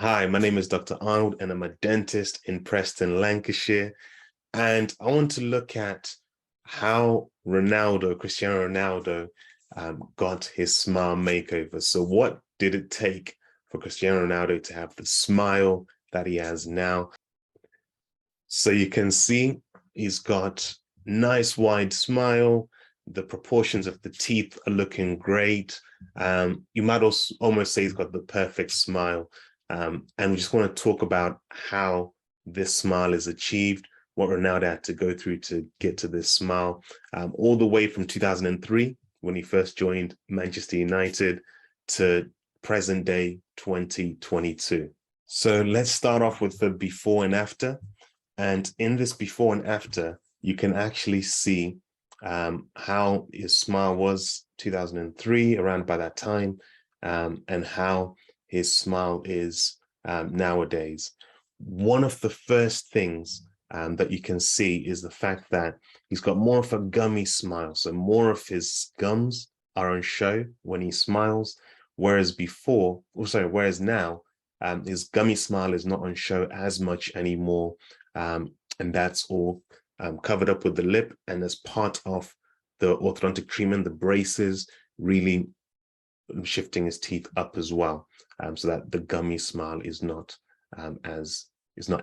Hi, my name is Dr. Arnold, and I'm a dentist in Preston, Lancashire. And I want to look at how Cristiano Ronaldo, got his smile makeover. So what did it take for Cristiano Ronaldo to have the smile that he has now? So you can see he's got nice wide smile. The proportions of the teeth are looking great. You might also almost say he's got the perfect smile. And we just want to talk about how this smile is achieved, what Ronaldo had to go through to get to this smile, all the way from 2003, when he first joined Manchester United, to present day 2022. So let's start off with the before and after. And in this before and after, you can actually see how his smile was 2003, around by that time, and how his smile is nowadays. One of the first things that you can see is the fact that he's got more of a gummy smile. So more of his gums are on show when he smiles, whereas now, his gummy smile is not on show as much anymore. And that's all covered up with the lip, and as part of the orthodontic treatment, the braces really shifting his teeth up as well, so that the gummy smile is not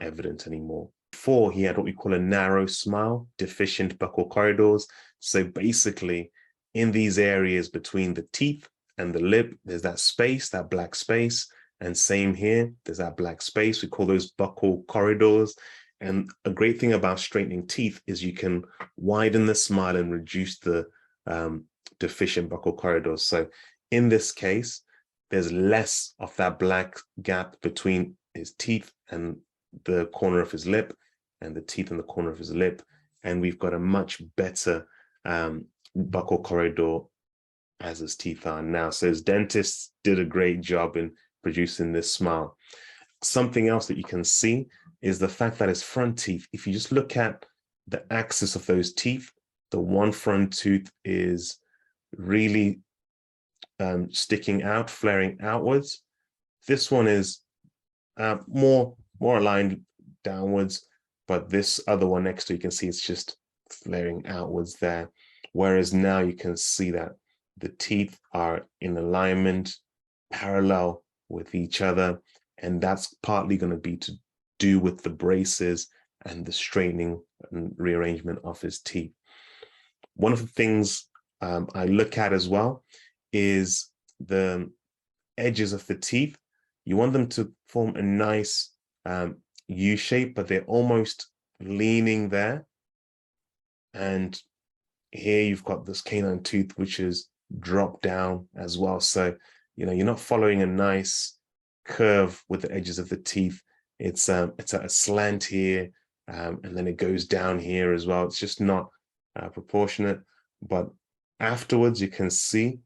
evident anymore. Before, he had what we call a narrow smile, deficient buccal corridors. So basically, in these areas between the teeth and the lip, there's that space, that black space, and same here, there's that black space. We call those buccal corridors. And a great thing about straightening teeth is you can widen the smile and reduce the deficient buccal corridors. So in this case, there's less of that black gap between his teeth and the corner of his lip, and the teeth and the corner of his lip. And we've got a much better buccal corridor as his teeth are now. So his dentists did a great job in producing this smile. Something else that you can see is the fact that his front teeth, if you just look at the axis of those teeth, the one front tooth is really sticking out, flaring outwards. This one is more aligned downwards, but this other one next to, you can see it's just flaring outwards there. Whereas now you can see that the teeth are in alignment, parallel with each other, and that's partly going to be to do with the braces and the straightening and rearrangement of his teeth. One of the things I look at as well is the edges of the teeth. You want them to form a nice U shape, but they're almost leaning there. And here you've got this canine tooth, which is dropped down as well. So, you're not following a nice curve with the edges of the teeth. It's a slant here, and then it goes down here as well. It's just not proportionate. But afterwards, you can see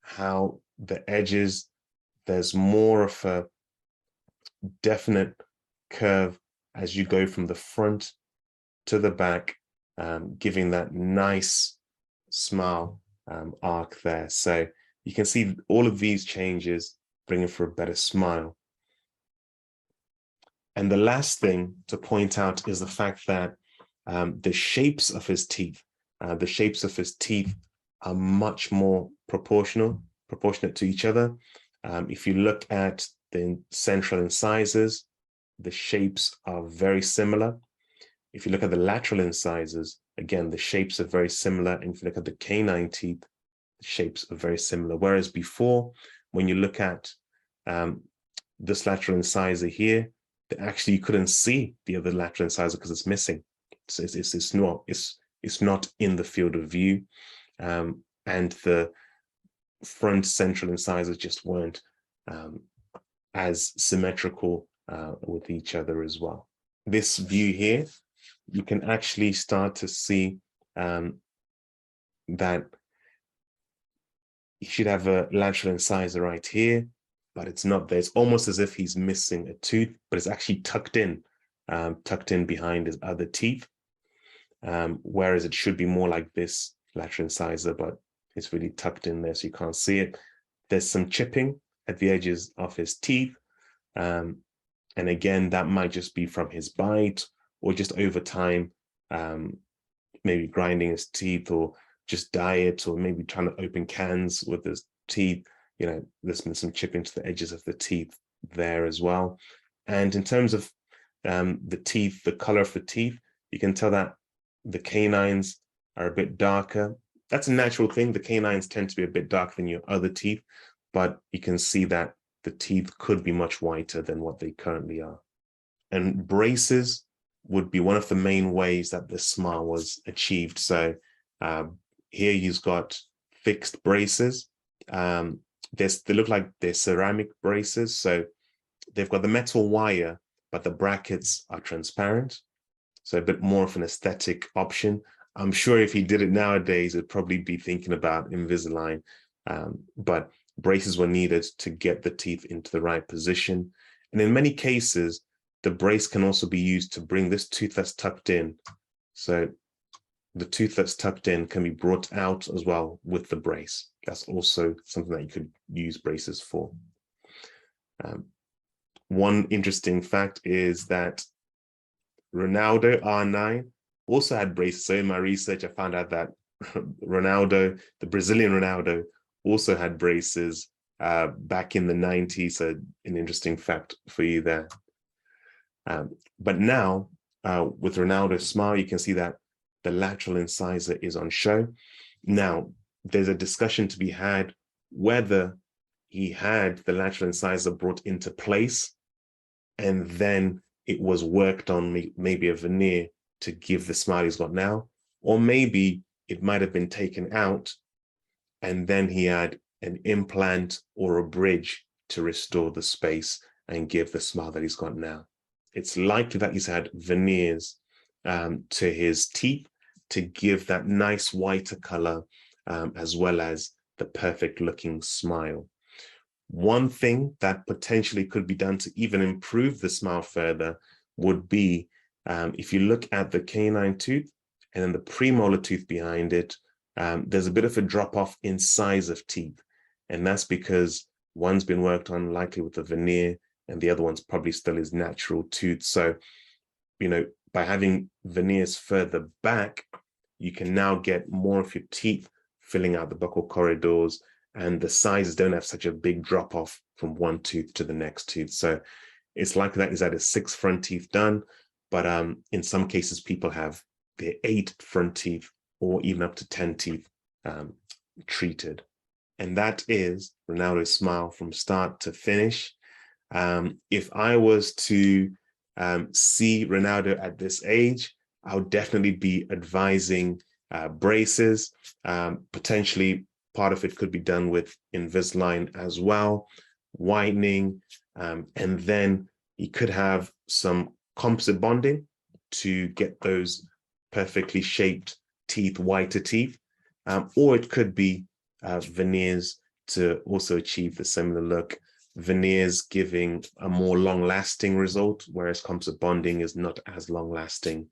how the edges, there's more of a definite curve as you go from the front to the back, giving that nice smile arc there. So you can see all of these changes bringing for a better smile. And the last thing to point out is the fact that the shapes of his teeth, are much more proportionate to each other. If you look at the central incisors, the shapes are very similar. If you look at the lateral incisors, again, the shapes are very similar. And if you look at the canine teeth, the shapes are very similar. Whereas before, when you look at this lateral incisor here, actually you couldn't see the other lateral incisor because it's missing. So it's not in the field of view, and the front central incisors just weren't as symmetrical with each other as well. This view here, you can actually start to see that he should have a lateral incisor right here, but it's not there. It's almost as if he's missing a tooth, but it's actually tucked in behind his other teeth. Whereas it should be more like this lateral incisor, but it's really tucked in there, so you can't see it. There's some chipping at the edges of his teeth, And again, that might just be from his bite or just over time, maybe grinding his teeth or just diet, or maybe trying to open cans with his teeth. You know, there's been some chipping to the edges of the teeth there as well. And in terms of the teeth, the color of the teeth, you can tell that the canines are a bit darker. That's a natural thing. The canines tend to be a bit darker than your other teeth, but you can see that the teeth could be much whiter than what they currently are. And braces would be one of the main ways that this smile was achieved. So here you've got fixed braces. They look like they're ceramic braces. So they've got the metal wire, but the brackets are transparent. So a bit more of an aesthetic option. I'm sure if he did it nowadays, it'd probably be thinking about Invisalign, but braces were needed to get the teeth into the right position. And in many cases, the brace can also be used to bring this tooth that's tucked in. So the tooth that's tucked in can be brought out as well with the brace. That's also something that you could use braces for. One interesting fact is that Ronaldo R9 also had braces. So in my research, I found out that Ronaldo, the Brazilian Ronaldo, also had braces back in the 90s. So an interesting fact for you there. But now with Ronaldo SMILE, you can see that the lateral incisor is on show. Now, there's a discussion to be had whether he had the lateral incisor brought into place and then it was worked on, maybe a veneer to give the smile he's got now, or maybe it might have been taken out and then he had an implant or a bridge to restore the space and give the smile that he's got now. It's likely that he's had veneers to his teeth to give that nice whiter color, as well as the perfect looking smile. One thing that potentially could be done to even improve the smile further would be, if you look at the canine tooth and then the premolar tooth behind it, there's a bit of a drop off in size of teeth. And that's because one's been worked on likely with a veneer and the other one's probably still his natural tooth. So, you know, by having veneers further back, you can now get more of your teeth filling out the buccal corridors, and the sizes don't have such a big drop off from one tooth to the next tooth. So it's likely that he's had his 6 front teeth done, but in some cases, people have their 8 front teeth or even up to 10 teeth treated. And that is Ronaldo SMILE from start to finish. If I was to see Ronaldo at this age, I would definitely be advising braces. Potentially part of it could be done with Invisalign as well, whitening, and then you could have some composite bonding to get those perfectly shaped teeth, whiter teeth, or it could be veneers to also achieve the similar look. Veneers giving a more long-lasting result, whereas composite bonding is not as long-lasting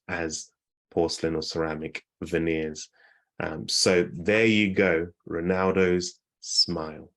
as porcelain or ceramic veneers. So there you go, Ronaldo's SMILE.